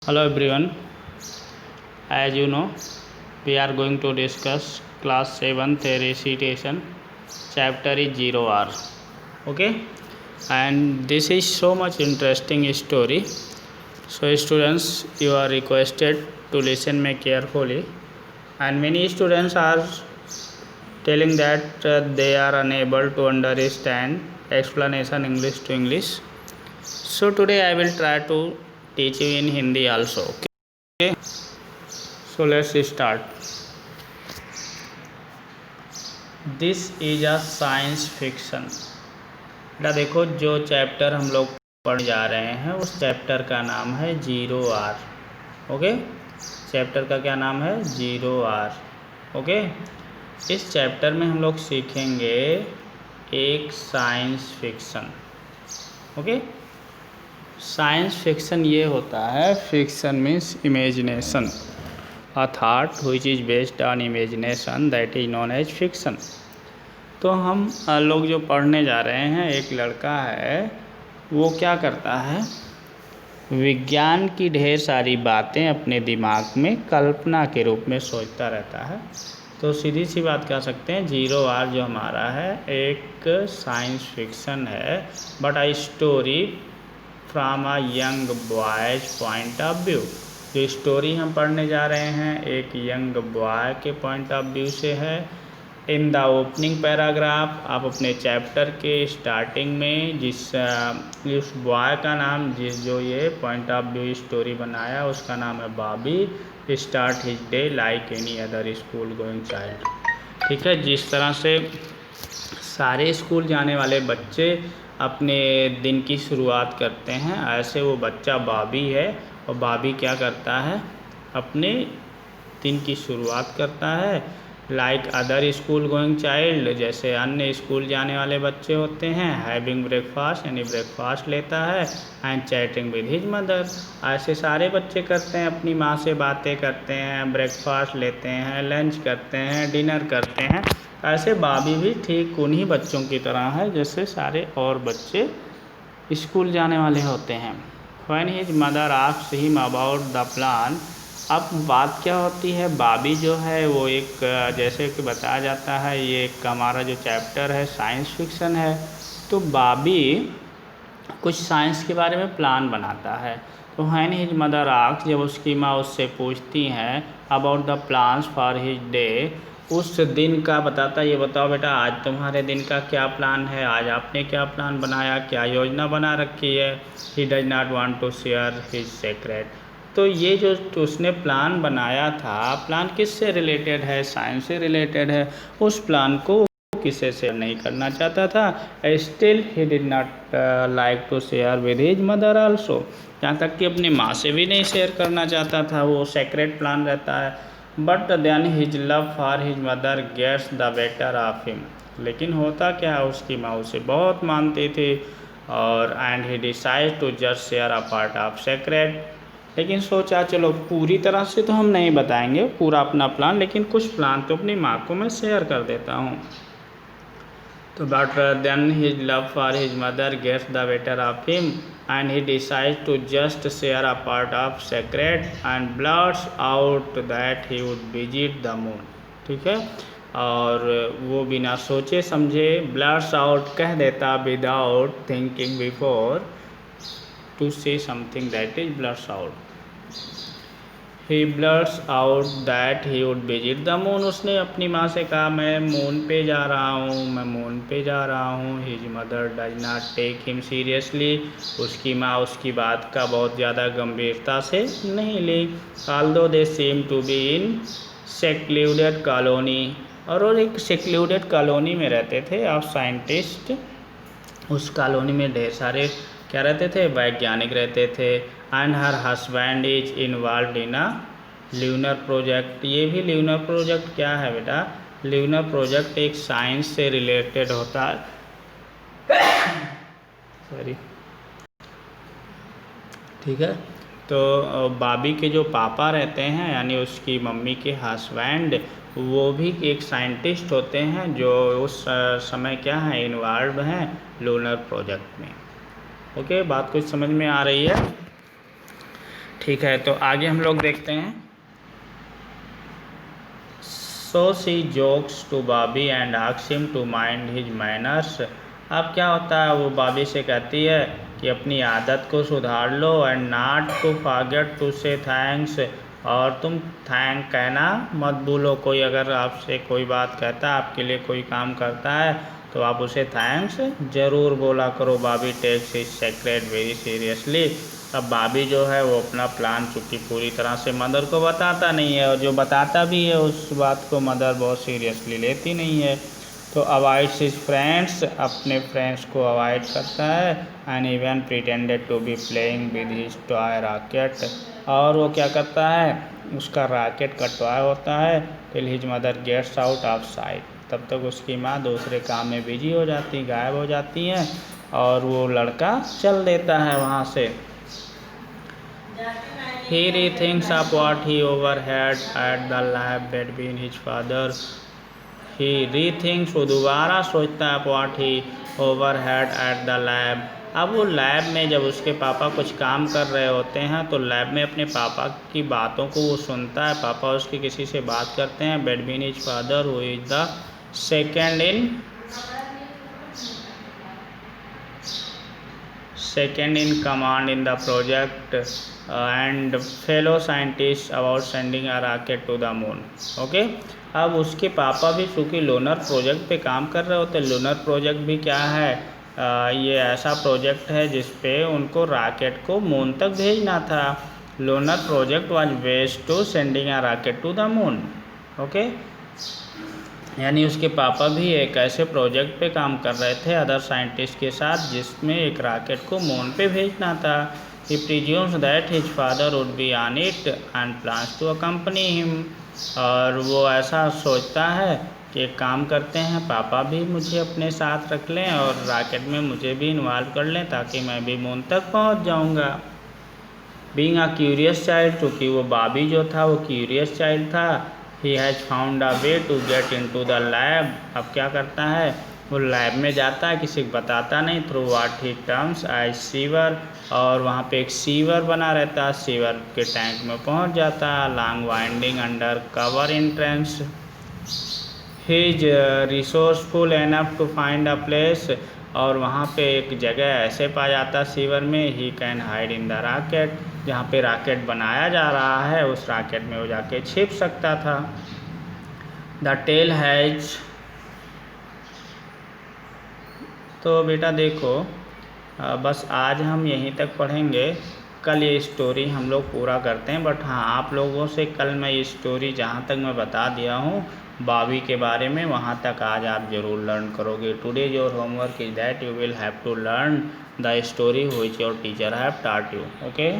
Hello everyone, as you know, we are going to discuss class 7th recitation, chapter is 0R. Okay, and this is so much interesting story. So students, you are requested to listen me carefully, and many students are telling that they are unable to understand explanation English to English. So today I will try to teach you in Hindi also. Okay. So let's start. This is a science fiction. बेटा देखो, जो chapter हम लोग पढ़ जा रहे हैं उस चैप्टर का नाम है 0R। ओके, चैप्टर का क्या नाम है? 0R। ओके, इस चैप्टर में हम लोग सीखेंगे एक science fiction. Okay, science fiction ये होता है, fiction means imagination, a thought which is based on imagination that is known as fiction। तो हम लोग जो पढ़ने जा रहे हैं, एक लड़का है, वो क्या करता है, विज्ञान की ढेर सारी बातें अपने दिमाग में कल्पना के रूप में सोचता रहता है। तो सीधी सी बात कह सकते हैं 0R जो हमारा है एक साइंस फिक्शन है, but a story from a young boys point of view. जो स्टोरी हम पढ़ने जा रहे हैं एक यंग बॉय के पॉइंट ऑफ व्यू से है। इन द ओपनिंग पैराग्राफ, आप अपने चैप्टर के स्टार्टिंग में जिस बॉय का नाम, जो ये पॉइंट ऑफ व्यू स्टोरी बनाया उसका नाम है Bobby, start his day like any other school going child. ठीक है, जिस तरह से सारे स्कूल जाने वाले बच्चे अपने दिन की शुरुआत करते हैं, ऐसे वो बच्चा बॉबी है। और बॉबी क्या करता है, अपने दिन की शुरुआत करता है like other school going child, जैसे अन्य स्कूल जाने वाले बच्चे होते हैं। हैविंग ब्रेकफास्ट, यानी ब्रेकफास्ट लेता है। And chatting with his mother, ऐसे सारे बच्चे करते हैं, अपनी माँ से बातें करते हैं, ब्रेकफास्ट लेते हैं, लंच करते हैं, डिनर करते हैं। ऐसे बॉबी भी ठीक उन्हीं बच्चों की तरह है जैसे सारे और बच्चे स्कूल जाने वाले होते हैं। When his mother asks him about the plan, अब बात क्या होती है, बॉबी जो है वो एक, जैसे कि बताया जाता है, ये एक हमारा जो चैप्टर है साइंस फिक्शन है। तो बॉबी कुछ साइंस के बारे में प्लान बनाता है। तो व्हेन हिज मदर आस्क्स, जब उसकी माँ उससे पूछती हैं about the plans for his day, उस दिन का बताता, ये बताओ बेटा आज तुम्हारे दिन का क्या प्लान है, आज आपने क्या प्लान बनाया, क्या योजना बना रखी है। He does not want to share his secret. तो ये जो उसने प्लान बनाया था, प्लान किससे रिलेटेड है? साइंस से रिलेटेड है। उस प्लान को किसी से नहीं करना चाहता था। Still he did not like to share with his mother also, यहाँ तक कि अपनी माँ से भी नहीं शेयर करना चाहता था, वो सीक्रेट प्लान रहता है। But then his love for his mother gets the better of him, लेकिन होता क्या है, उसकी माँ उसे बहुत मानती थी। और and he decide to just share a part of secret, लेकिन सोचा चलो पूरी तरह से तो हम नहीं बताएंगे पूरा अपना प्लान, लेकिन कुछ प्लान तो अपनी माँ को मैं शेयर कर देता हूँ। तो but then his love for his mother gets the better of him and he decide to just share a part of secret and blurts out that he would visit the moon. ठीक है, और वो बिना सोचे समझे ब्लर्ट्स out कह देता, without thinking before to say something that is blurts out. He blurts out that he would visit the moon, उसने अपनी माँ से कहा मैं मून पे जा रहा हूँ, मैं मून पे जा रहा हूँ। His mother does not take him seriously, उसकी माँ उसकी बात का बहुत ज़्यादा गंभीरता से नहीं ली। Although they seem to be in secluded colony, और वो एक सेक्लूडेड कॉलोनी में रहते थे ऑफ साइंटिस्ट। उस कॉलोनी में ढेर सारे क्या रहते थे, वैज्ञानिक रहते थे। And her husband is involve in a lunar project, ये भी ल्यूनर प्रोजेक्ट क्या है बेटा, ल्यूनर प्रोजेक्ट एक साइंस से रिलेटेड होता है। सॉरी, ठीक है। तो बॉबी के जो पापा रहते हैं, यानी उसकी मम्मी के हस्बैंड, वो भी एक साइंटिस्ट होते हैं जो उस समय क्या है, इन्वॉल्व हैं लूनर प्रोजेक्ट में। ओके, बात कुछ समझ में आ रही है? ठीक है, तो आगे हम लोग देखते हैं। So she jokes to Bobby and asks him to mind his manners. अब क्या होता है, वो बॉबी से कहती है कि अपनी आदत को सुधार लो, and not to forget to say thanks, और तुम थैंक कहना मत भूलो। कोई अगर आपसे कोई बात कहता है, आपके लिए कोई काम करता है, तो आप उसे थैंक्स ज़रूर बोला करो। Bobby takes his secret very seriously. अब बॉबी जो है वो अपना प्लान चूँकि पूरी तरह से मदर को बताता नहीं है, और जो बताता भी है उस बात को मदर बहुत सीरियसली लेती नहीं है। तो अवॉइड्स हिज फ्रेंड्स, अपने फ्रेंड्स को अवॉइड करता है, and even pretended to be playing with his toy rocket. और वो क्या करता है, उसका रॉकेट का टॉय होता है, till his mother gets out of sight. तब तक उसकी माँ दूसरे काम में बिजी हो जाती, गायब हो जाती हैं, और वो लड़का चल देता है वहाँ से। He rethinks of what he overheard at the lab between his father. He rethinks, वो दोबारा सोचता है, what he overheard at the lab। अब वो लैब में जब उसके पापा कुछ काम कर रहे होते हैं, तो लैब में अपने पापा की बातों को वो सुनता है। पापा उसके किसी से बात करते हैं, between his father who is the second in command in the project and fellow scientists about sending a rocket to the moon। Okay, अब उसके पापा भी चूँकि लूनर प्रोजेक्ट पे काम कर रहे होते हैं। लूनर प्रोजेक्ट भी क्या है, ये ऐसा प्रोजेक्ट है जिस पे उनको रॉकेट को मून तक भेजना था। Lunar project was based to sending a rocket to the moon. Okay, यानी उसके पापा भी एक ऐसे प्रोजेक्ट पे काम कर रहे थे अदर साइंटिस्ट के साथ, जिसमें एक रॉकेट को मून पे भेजना था। He presumes that his father would be on it and plans to accompany him. और वो ऐसा सोचता है कि एक काम करते हैं, पापा भी मुझे अपने साथ रख लें और रॉकेट में मुझे भी इन्वॉल्व कर लें, ताकि मैं भी मून तक पहुंच जाऊंगा। बीइंग अ क्यूरियस चाइल्ड, क्योंकि वो बॉबी जो था वो क्यूरियस चाइल्ड था, he has found a way to get into the lab। अब क्या करता है, वो लैब में जाता है, किसी को बताता नहीं, through what he terms as sewer. और वहाँ पे एक सीवर बना रहता है, सीवर के टैंक में पहुँच जाता है। Long winding under cover entrance, he is resourceful enough to find a place. और वहाँ पे एक जगह ऐसे पा जाता सीवर में, he can hide in the rocket, जहाँ पे रॉकेट बनाया जा रहा है उस रॉकेट में वो जाके छिप सकता था। द टेल हैज, तो बेटा देखो बस आज हम यहीं तक पढ़ेंगे, कल ये स्टोरी हम लोग पूरा करते हैं। बट हाँ, आप लोगों से कल मैं ये स्टोरी जहाँ तक मैं बता दिया हूँ बॉबी के बारे में, वहाँ तक आज आप ज़रूर लर्न करोगे। Today your homework is that you will have to learn the story which your teacher have taught you. Okay.